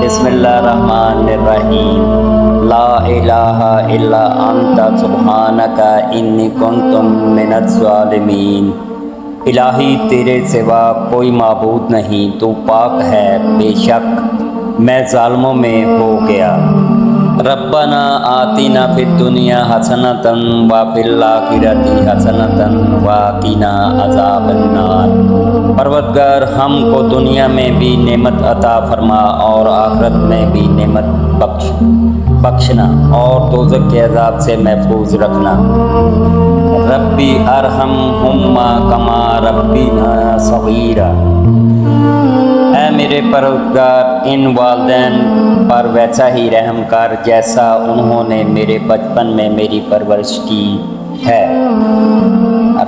بسم اللہ الرحمن الرحیم لا الہ الا انت سبحانک انی کنت من الظالمین۔ الہی تیرے سوا کوئی معبود نہیں، تو پاک ہے، بے شک میں ظالموں میں ہو گیا۔ ربنا آتنا فی الدنیا حسنۃ وفی الآخرۃ حسنۃ وقنا عذاب النار۔ پروردگار ہم کو دنیا میں بھی نعمت عطا فرما اور آخرت میں بھی نعمت بخشنا اور دوزخ کے عذاب سے محفوظ رکھنا۔ ربی ارحمہما کما ربینا صغیرا۔ اے میرے پروردگار ان والدین پر ویسا ہی رحم کر جیسا انہوں نے میرے بچپن میں میری پرورش کی ہے۔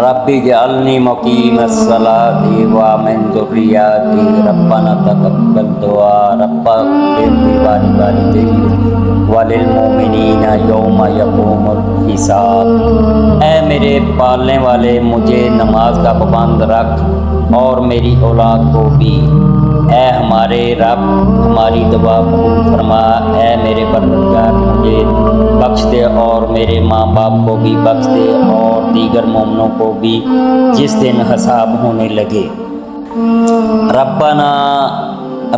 ربی اجعلنی مقیم الصلاۃ ومن ذریتی ربنا تقبل دعا ربنا اغفر لی ولوالدی وللمؤمنین یوم یقوم الحساب۔ اے میرے پالنے والے مجھے نماز کا پابند رکھ اور میری اولاد کو بھی۔ اے ہمارے رب ہماری دعا قبول فرما۔ اے میرے پروردگار مجھے بخش دے اور میرے ماں باپ کو بھی بخش دے اور دیگر مومنوں کو بھی جس دن حساب ہونے لگے۔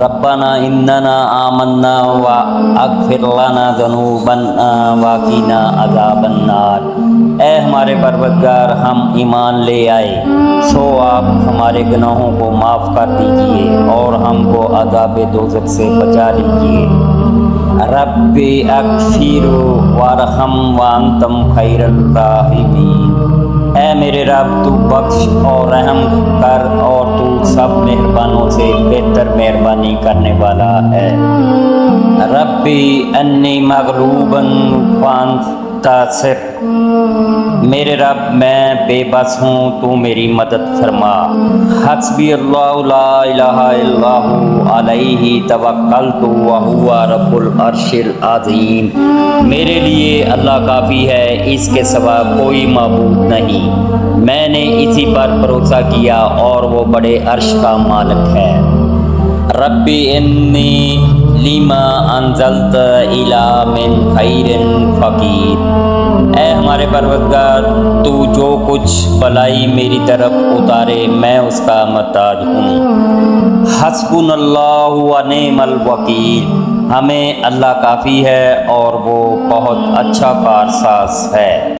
ربنا اننا آمنا واغفر لنا ذنوبنا وقنا عذاب النار۔ اے ہمارے پروردگار ہم ایمان لے آئے، سو آپ ہمارے گناہوں کو معاف کر دیجئے اور ہم کو عذاب دوزخ سے بچا لیجئے۔ رب اغفر وارحم وانتم خیر الراحمین۔ اے میرے رب تو بخش اور رحم کر اور تو سب مہربانوں سے بہتر مہربانی کرنے والا ہے۔ ربی انی مغلوب فانتصر۔ میرے رب میں بے بس ہوں، تو میری مدد فرما۔ حسبی اللہ لا الہ الا ہو علیہ توکلت وہو رب العرش العظیم۔ میرے لیے اللہ کافی ہے، اس کے سوا کوئی معبود نہیں، میں نے اسی پر بھروسہ کیا اور وہ بڑے عرش کا مالک ہے۔ ربی انی لما انزلت الی من خیر فقیر۔ اے ہمارے پروردگار تو جو کچھ بلائی میری طرف اتارے میں اس کا محتاج ہوں۔ حسبنا اللہ ونعم الوکیل۔ ہمیں اللہ کافی ہے اور وہ بہت اچھا کارساز ہے۔